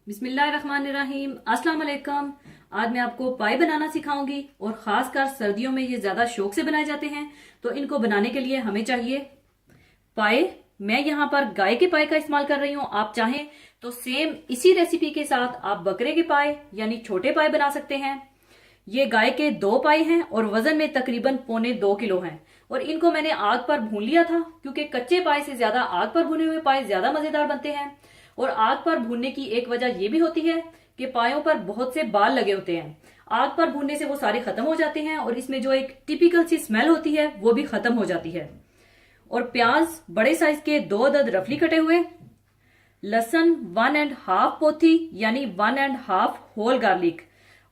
बिस्मिल्लाहिर्रहमानिर्रहीम। अस्सलाम वालेकुम। आज मैं आपको पाए बनाना सिखाऊंगी और खासकर सर्दियों में ये ज्यादा शौक से बनाए जाते हैं। तो इनको बनाने के लिए हमें चाहिए पाए। मैं यहाँ पर गाय के पाए का इस्तेमाल कर रही हूँ। आप चाहें तो सेम इसी रेसिपी के साथ आप बकरे के पाए यानी छोटे पाए बना सकते हैं। ये गाय के 2 पाए हैं और वजन में तकरीबन 1.25 किलो हैं। और इनको मैंने आग पर भून लिया था क्योंकि कच्चे पाए से ज्यादा आग पर भुने हुए पाए ज्यादा मजेदार बनते हैं। और आग पर भूनने की एक वजह यह भी होती है कि पायों पर बहुत से बाल लगे होते हैं। आग पर भूनने से वो सारे खत्म हो जाते हैं और इसमें जो एक टिपिकल सी स्मेल होती है वो भी खत्म हो जाती है। और प्याज बड़े साइज के 2 अदद रफली कटे हुए, लहसुन 1.5 पोथी यानी 1.5 होल गार्लिक,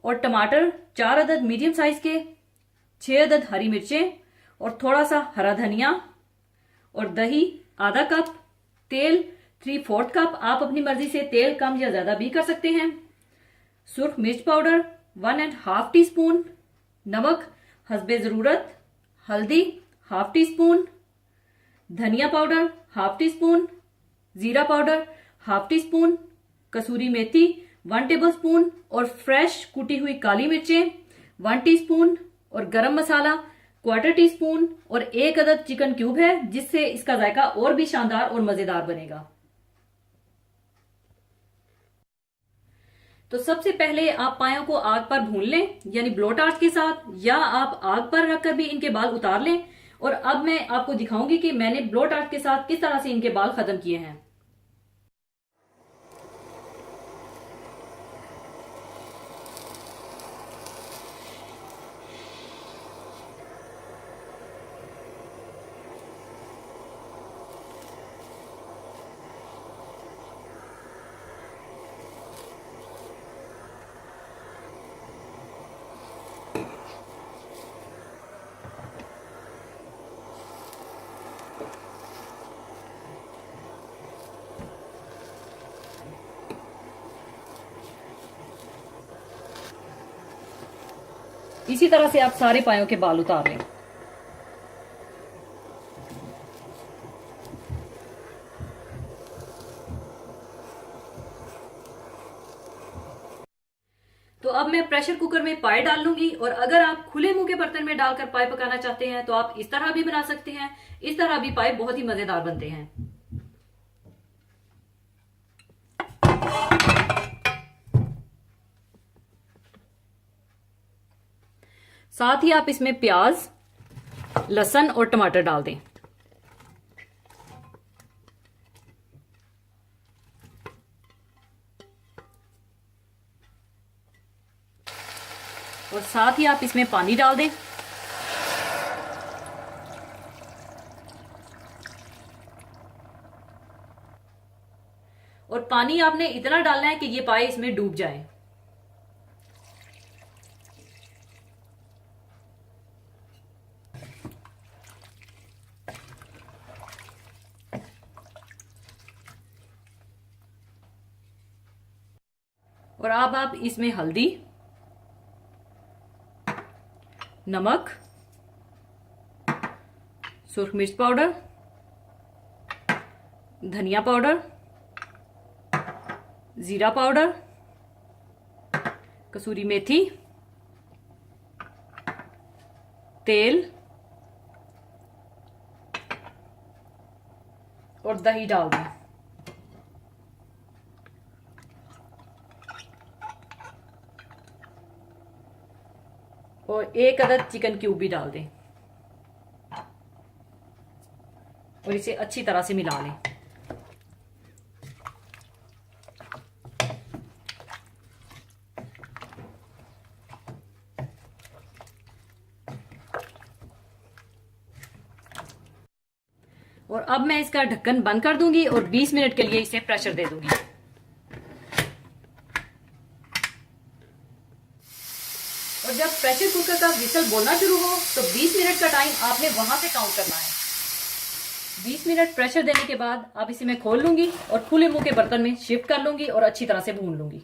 और टमाटर 4 अदद मीडियम साइज के, 6 अदद हरी मिर्चें और थोड़ा सा हरा धनिया, और दही आधा कप, तेल 3/4 कप। आप अपनी मर्जी से तेल कम या ज्यादा भी कर सकते हैं। सुर्ख मिर्च पाउडर 1.5 टीस्पून, नमक हस्बे जरूरत, हल्दी 1/2 टीस्पून, धनिया पाउडर 1/2 टीस्पून, जीरा पाउडर 1/2 टीस्पून, कसूरी मेथी 1 टेबलस्पून और फ्रेश कुटी हुई काली मिर्चें 1 टीस्पून, और गरम मसाला 1/4 टीस्पून, और 1 अदद चिकन क्यूब है जिससे इसका जायका और भी शानदार और मजेदार बनेगा। तो सबसे पहले आप पायों को आग पर भून लें यानी ब्लो टार्च के साथ, या आप आग पर रखकर भी इनके बाल उतार लें। और अब मैं आपको दिखाऊंगी कि मैंने ब्लो टार्च के साथ किस तरह से इनके बाल खत्म किए हैं। इसी तरह से आप सारे पायों के बाल उतार लें। तो अब मैं प्रेशर कुकर में पाए डाल लूंगी, और अगर आप खुले मुंह के बर्तन में डालकर पाए पकाना चाहते हैं तो आप इस तरह भी बना सकते हैं। इस तरह भी पाए बहुत ही मजेदार बनते हैं। साथ ही आप इसमें प्याज, लहसुन और टमाटर डाल दें। और साथ ही आप इसमें पानी डाल दें। और पानी आपने इतना डालना है कि ये पाए इसमें डूब जाए। और अब आप इसमें हल्दी, नमक, सुर्ख मिर्च पाउडर, धनिया पाउडर, जीरा पाउडर, कसूरी मेथी, तेल और दही डाल दें। और 1 अदद चिकन क्यूब भी डाल दें और इसे अच्छी तरह से मिला लें। और अब मैं इसका ढक्कन बंद कर दूंगी और 20 मिनट के लिए इसे प्रेशर दे दूंगी। और जब प्रेशर कुकर का विसल बोलना शुरू हो तो 20 मिनट का टाइम आपने वहां से काउंट करना है। 20 मिनट प्रेशर देने के बाद अब इसे मैं खोल लूंगी और खुले मुंह के बर्तन में शिफ्ट कर लूंगी और अच्छी तरह से भून लूंगी।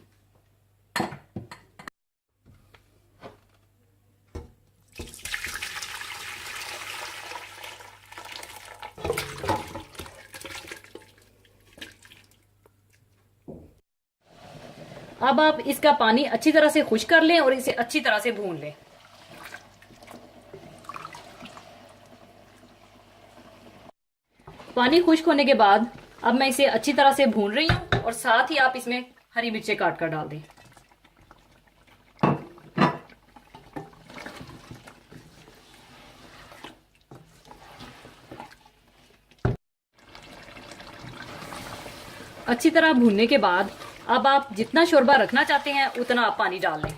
अब आप इसका पानी अच्छी तरह से खुश्क कर लें और इसे अच्छी तरह से भून लें। पानी खुश्क होने के बाद अब मैं इसे अच्छी तरह से भून रही हूं और साथ ही आप इसमें हरी मिर्चें काट कर डाल दें। अच्छी तरह भूनने के बाद अब आप जितना शोरबा रखना चाहते हैं उतना आप पानी डाल लें।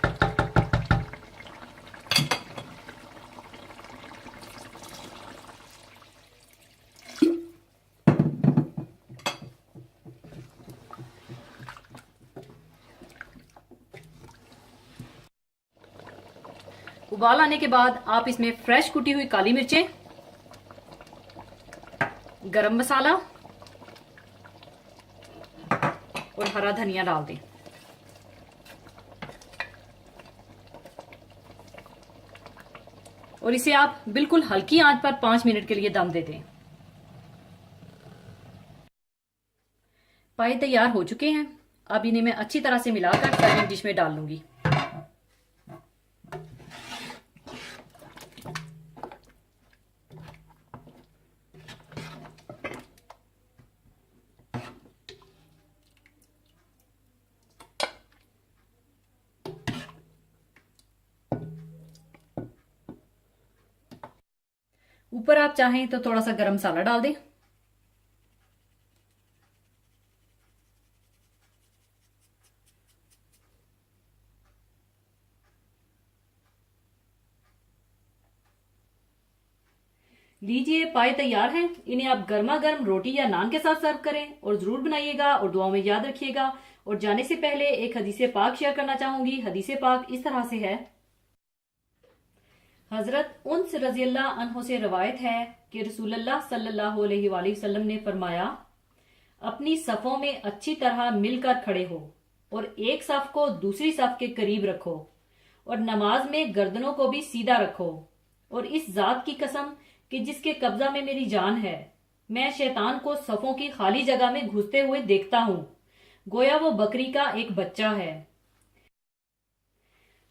उबाल आने के बाद आप इसमें फ्रेश कुटी हुई काली मिर्चें, गरम मसाला और हरा धनिया डाल दें। और इसे आप बिल्कुल हल्की आंच पर 5 मिनट के लिए दम दे दें। पाए तैयार हो चुके हैं। अब इन्हें मैं अच्छी तरह से मिलाकर सर्विंग डिश में डाल लूंगी। ऊपर आप चाहें तो थोड़ा सा गरम मसाला डाल दें। लीजिए, पाए तैयार हैं। इन्हें आप गर्मा गर्म रोटी या नान के साथ सर्व करें और जरूर बनाइएगा और दुआओं में याद रखिएगा। और जाने से पहले एक हदीसे पाक शेयर करना चाहूंगी। हदीसे पाक इस तरह से है। हजरत उन्स रज़ियल्लाहु अन्हु से रवायत है कि रसूलुल्लाह सल्लल्लाहु अलैहि वसल्लम ने फरमाया, अपनी सफों में अच्छी तरह मिलकर खड़े हो और एक सफ को दूसरी सफ के करीब रखो और नमाज में गर्दनों को भी सीधा रखो। और इस जात की कसम कि जिसके कब्जा में मेरी जान है, मैं शैतान को सफों की खाली जगह में घुसते हुए देखता हूं, गोया वो बकरी का एक बच्चा है।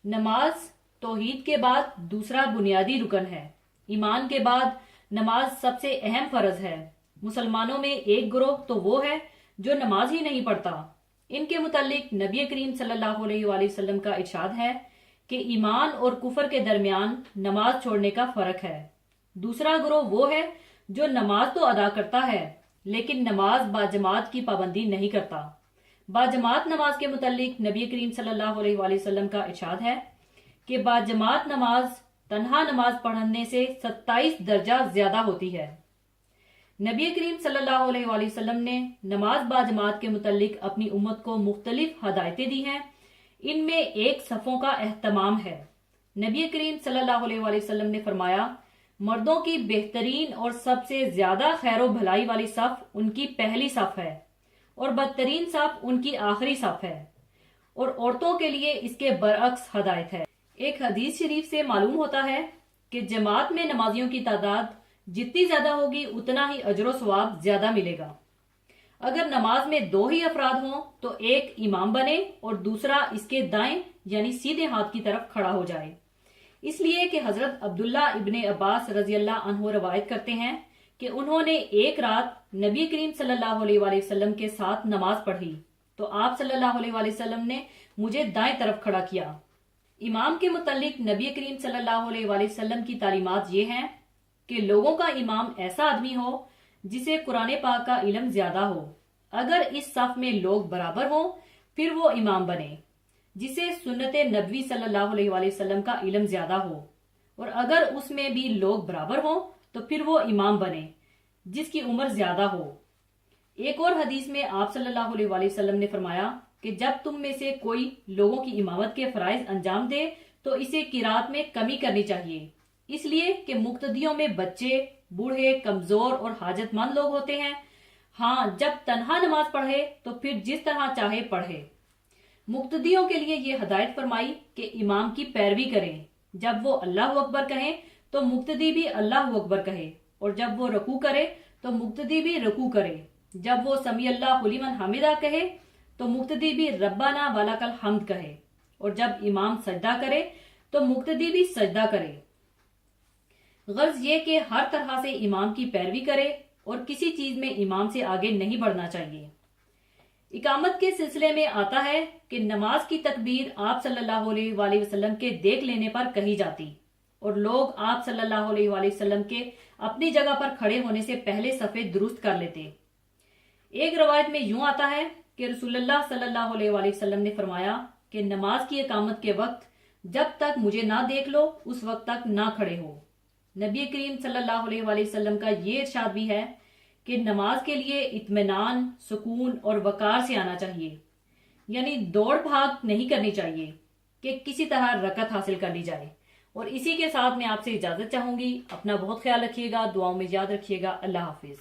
नमाज तौहीद के बाद दूसरा बुनियादी रुकन है। ईमान के बाद नमाज सबसे अहम फर्ज है। मुसलमानों में एक गिरोह तो वो है जो नमाज ही नहीं पढ़ता। इनके मुतालिक नबी करीम सल्लल्लाहु अलैहि वसल्लम का इरशाद है कि ईमान और कुफर के दरमियान नमाज छोड़ने का फर्क है। दूसरा गिरोह वो है जो नमाज तो अदा करता है लेकिन नमाज बाजमात की पाबंदी नहीं करता। बाजमात नमाज के मुतालिक नबी करीम सल्लल्लाहु अलैहि वसल्लम का इरशाद है कि बाजमात नमाज तन्हा नमाज पढ़ने से 27 दर्जा ज्यादा होती है। नबी करीम सल्लल्लाहु अलैहि वसल्लम ने नमाज बाजमात के मुतालिक अपनी उम्मत को मुख्तलिफ हदायतें दी हैं। इनमें एक सफ़ों का एहतमाम है। नबी करीम सल्लल्लाहु अलैहि वसल्लम ने फरमाया, मर्दों की बेहतरीन और सबसे ज्यादा खैर भलाई वाली सफ उनकी पहली सफ है और बदतरीन सफ उनकी आखिरी सफ है। और औरतों के लिए इसके बरअक्स हदायत है। एक हदीस शरीफ से मालूम होता है कि जमात में नमाजियों की तादाद जितनी ज्यादा होगी उतना ही अजर सवाब ज्यादा मिलेगा। अगर नमाज में 2 ही अफराद हों तो एक इमाम बने और दूसरा इसके दाएं यानी सीधे हाथ की तरफ खड़ा हो जाए। इसलिए कि हजरत अब्दुल्ला इब्ने अब्बास रज़ियल्लाहु अन्हु रवायत करते हैं कि उन्होंने एक रात नबी करीम सल्लल्लाहु अलैहि वसल्लम के साथ नमाज पढ़ी तो आप सल्लल्लाहु अलैहि वसल्लम ने मुझे दाएं तरफ खड़ा किया। इमाम के मुतालिक नबी करीम सल्लल्लाहु अलैहि वसल्लम की तालीमात ये हैं कि लोगों का इमाम ऐसा आदमी हो जिसे कुरान पाक का इल्म ज्यादा हो। अगर इस सफ में लोग बराबर हों फिर वो इमाम बने जिसे सुन्नत नबवी सल्लल्लाहु अलैहि वसल्लम का इल्म ज्यादा हो, और अगर उसमें भी लोग बराबर हों तो फिर वो इमाम बने जिसकी उम्र ज्यादा हो। एक और हदीस में आप सल्लल्लाहु अलैहि वसल्लम ने फरमाया कि जब तुम में से कोई लोगों की इमामत के फराइज अंजाम दे तो इसे किरात में कमी करनी चाहिए, इसलिए कि मुक्तदियों में बच्चे, बूढ़े, कमजोर और हाजतमंद लोग होते हैं। हाँ, जब तन्हा नमाज पढ़े तो फिर जिस तरह चाहे पढ़े। मुक्तदियों के लिए ये हदायत फरमाई कि इमाम की पैरवी करें। जब वो अल्लाह अकबर कहे तो मुक्तदी भी अल्लाह अकबर कहे, और जब वो रकू करे तो मुक्तदी भी रकू करे। जब वो समी अल्लाहु लिमन हमिदा कहे तो मुक्तदी भी रब्बाना वलकल हम्द कहे, और जब इमाम सजदा करे तो मुक्तदी भी सजदा करे। गर्ज ये कि हर तरह से इमाम की पैरवी करे और किसी चीज में इमाम से आगे नहीं बढ़ना चाहिए। इकामत के सिलसिले में आता है कि नमाज की तकबीर आप सल्लल्लाहु अलैहि वसल्लम के देख लेने पर कही जाती और लोग आप सल्लल्लाहु अलैहि वसल्लम के अपनी जगह पर खड़े होने से पहले सफे दुरुस्त कर लेते। एक रवायत में यूं आता है कि रसूलुल्लाह सल्लल्लाहु अलैहि वसल्लम ने फरमाया कि नमाज की इकामत के वक्त जब तक मुझे ना देख लो उस वक्त तक ना खड़े हो। नबी करीम सल्लल्लाहु अलैहि वसल्लम का ये इरशाद भी है कि नमाज के लिए इत्मीनान, सुकून और वकार से आना चाहिए, यानी दौड़ भाग नहीं करनी चाहिए कि किसी तरह रकत हासिल कर ली जाए। और इसी के साथ मैं आपसे इजाजत चाहूंगी। अपना बहुत ख्याल रखिएगा, दुआओं में याद रखिएगा। अल्लाह हाफिज।